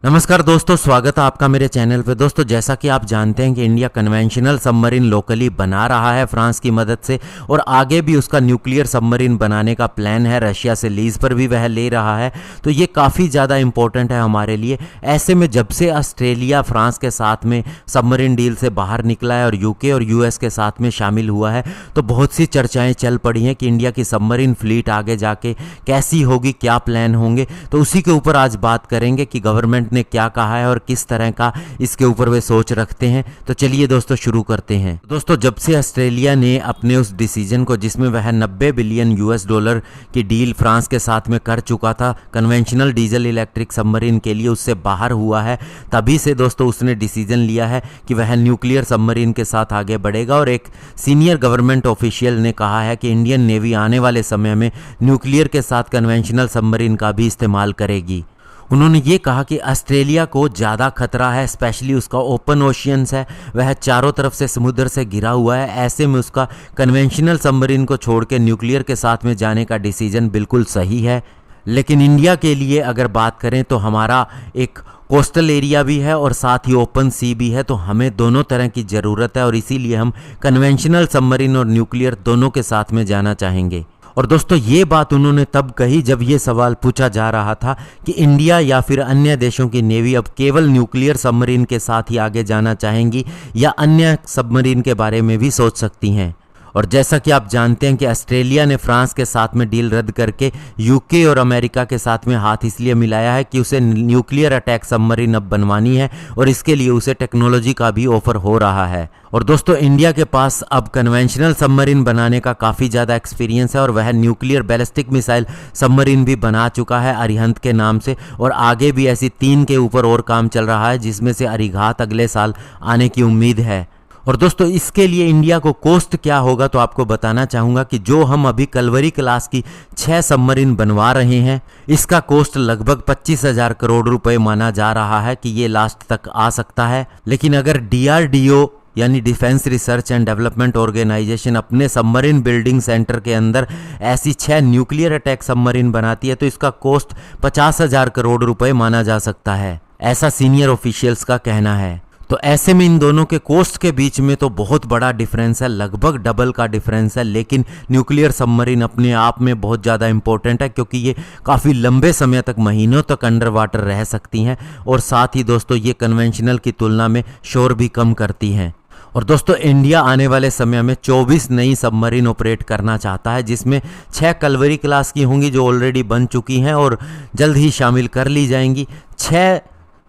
नमस्कार दोस्तों, स्वागत है आपका मेरे चैनल पे। दोस्तों, जैसा कि आप जानते हैं कि इंडिया कन्वेंशनल सबमरीन लोकली बना रहा है फ्रांस की मदद से, और आगे भी उसका न्यूक्लियर सबमरीन बनाने का प्लान है। रशिया से लीज पर भी वह ले रहा है, तो ये काफ़ी ज़्यादा इंपॉर्टेंट है हमारे लिए। ऐसे में जब से ऑस्ट्रेलिया फ्रांस के साथ में सबमरीन डील से बाहर निकला है और यूके और यूएस के साथ में शामिल हुआ है, तो बहुत सी चर्चाएँ चल पड़ी हैं कि इंडिया की सबमरीन फ्लीट आगे जाके कैसी होगी, क्या प्लान होंगे। तो उसी के ऊपर आज बात करेंगे कि गवर्नमेंट ने क्या कहा है और किस तरह का इसके ऊपर वे सोच रखते हैं। तो चलिए दोस्तों शुरू करते हैं। दोस्तों, जब से ऑस्ट्रेलिया ने अपने उस डिसीजन को, जिसमें वह 90 बिलियन यूएस डॉलर की डील फ्रांस के साथ में कर चुका था कन्वेंशनल डीजल इलेक्ट्रिक सबमरीन के लिए, उससे बाहर हुआ है, तभी से दोस्तों उसने डिसीजन लिया है कि वह न्यूक्लियर सबमरीन के साथ आगे बढ़ेगा। और एक सीनियर गवर्नमेंट ऑफिशियल ने कहा है कि इंडियन नेवी आने वाले समय में न्यूक्लियर के साथ कन्वेंशनल सबमरीन का भी इस्तेमाल करेगी। उन्होंने ये कहा कि ऑस्ट्रेलिया को ज़्यादा खतरा है, स्पेशली उसका ओपन ओशियंस है, वह चारों तरफ से समुद्र से घिरा हुआ है। ऐसे में उसका कन्वेंशनल सबमरीन को छोड़ के न्यूक्लियर के साथ में जाने का डिसीजन बिल्कुल सही है। लेकिन इंडिया के लिए अगर बात करें तो हमारा एक कोस्टल एरिया भी है और साथ ही ओपन सी भी है, तो हमें दोनों तरह की ज़रूरत है, और इसीलिए हम कन्वेंशनल सबमरीन और न्यूक्लियर दोनों के साथ में जाना चाहेंगे। और दोस्तों, ये बात उन्होंने तब कही जब ये सवाल पूछा जा रहा था कि इंडिया या फिर अन्य देशों की नेवी अब केवल न्यूक्लियर सबमरीन के साथ ही आगे जाना चाहेंगी या अन्य सबमरीन के बारे में भी सोच सकती हैं। और जैसा कि आप जानते हैं कि ऑस्ट्रेलिया ने फ्रांस के साथ में डील रद्द करके यूके और अमेरिका के साथ में हाथ इसलिए मिलाया है कि उसे न्यूक्लियर अटैक सबमरीन अब बनवानी है, और इसके लिए उसे टेक्नोलॉजी का भी ऑफर हो रहा है। और दोस्तों, इंडिया के पास अब कन्वेंशनल सबमरीन बनाने का काफ़ी ज़्यादा एक्सपीरियंस है, और वह न्यूक्लियर बैलिस्टिक मिसाइल सबमरीन भी बना चुका है अरिहंत के नाम से, और आगे भी ऐसी 3 के ऊपर और काम चल रहा है, जिसमें से अरिघात अगले साल आने की उम्मीद है। और दोस्तों, इसके लिए इंडिया को कॉस्ट क्या होगा तो आपको बताना चाहूँगा कि जो हम अभी कलवरी क्लास की 6 सबमरीन बनवा रहे हैं, इसका कॉस्ट लगभग 25,000 करोड़ रुपए माना जा रहा है कि ये लास्ट तक आ सकता है। लेकिन अगर DRDO यानी defence research and development organisation अपने सबमरीन बिल्डिंग सेंटर के अंदर ऐसी 6 न्यूक्लियर अटैक सबमरीन बनाती है, तो इसका कॉस्ट 50,000 करोड़ रुपए माना जा सकता है, ऐसा सीनियर ऑफिशियल्स का कहना है। तो ऐसे में इन दोनों के कॉस्ट के बीच में तो बहुत बड़ा डिफरेंस है, लगभग डबल का डिफरेंस है। लेकिन न्यूक्लियर सबमरीन अपने आप में बहुत ज़्यादा इंपॉर्टेंट है, क्योंकि ये काफ़ी लंबे समय तक, महीनों तक अंडर वाटर रह सकती हैं, और साथ ही दोस्तों ये कन्वेंशनल की तुलना में शोर भी कम करती हैं। और दोस्तों, इंडिया आने वाले समय में 24 नई सबमरीन ऑपरेट करना चाहता है, जिसमें 6 कलवरी क्लास की होंगी जो ऑलरेडी बन चुकी हैं और जल्द ही शामिल कर ली जाएंगी। 6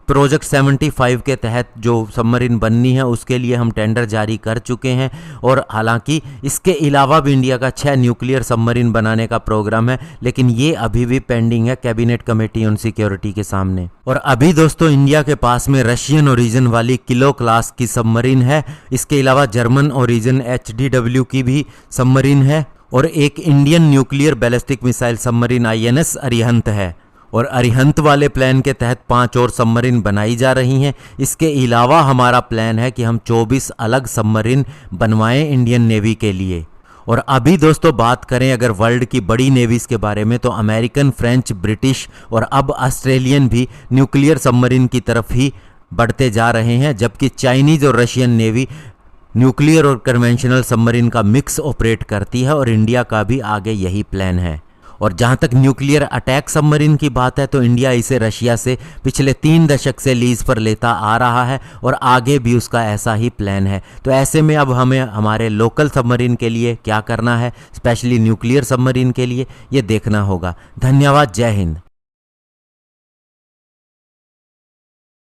प्रोजेक्ट 75 के तहत जो सबमरीन बननी है उसके लिए हम टेंडर जारी कर चुके हैं, और हालांकि इसके अलावा भी इंडिया का 6 न्यूक्लियर सबमरीन बनाने का प्रोग्राम है, लेकिन ये अभी भी पेंडिंग है कैबिनेट कमेटी ऑन सिक्योरिटी के सामने। और अभी दोस्तों, इंडिया के पास में रशियन ओरिजिन वाली किलो क्लास की सबमरीन है, इसके अलावा जर्मन ओरिजिन HDW की भी सबमरीन है, और एक Indian nuclear ballistic missile submarine INS Arihant है। और अरिहंत वाले प्लान के तहत 5 और सबमरीन बनाई जा रही हैं। इसके अलावा हमारा प्लान है कि हम 24 अलग सबमरीन बनवाएं इंडियन नेवी के लिए। और अभी दोस्तों बात करें अगर वर्ल्ड की बड़ी नेवीज़ के बारे में, तो अमेरिकन, फ्रेंच, ब्रिटिश और अब ऑस्ट्रेलियन भी न्यूक्लियर सबमरीन की तरफ ही बढ़ते जा रहे हैं, जबकि चाइनीज़ और रशियन नेवी न्यूक्लियर और कन्वेंशनल सबमरीन का मिक्स ऑपरेट करती है, और इंडिया का भी आगे यही प्लान है। और जहाँ तक न्यूक्लियर अटैक सबमरीन की बात है, तो इंडिया इसे रशिया से पिछले 3 दशक से लीज पर लेता आ रहा है, और आगे भी उसका ऐसा ही प्लान है। तो ऐसे में अब हमें हमारे लोकल सबमरीन के लिए क्या करना है, स्पेशली न्यूक्लियर सबमरीन के लिए, ये देखना होगा। धन्यवाद। जय हिंद।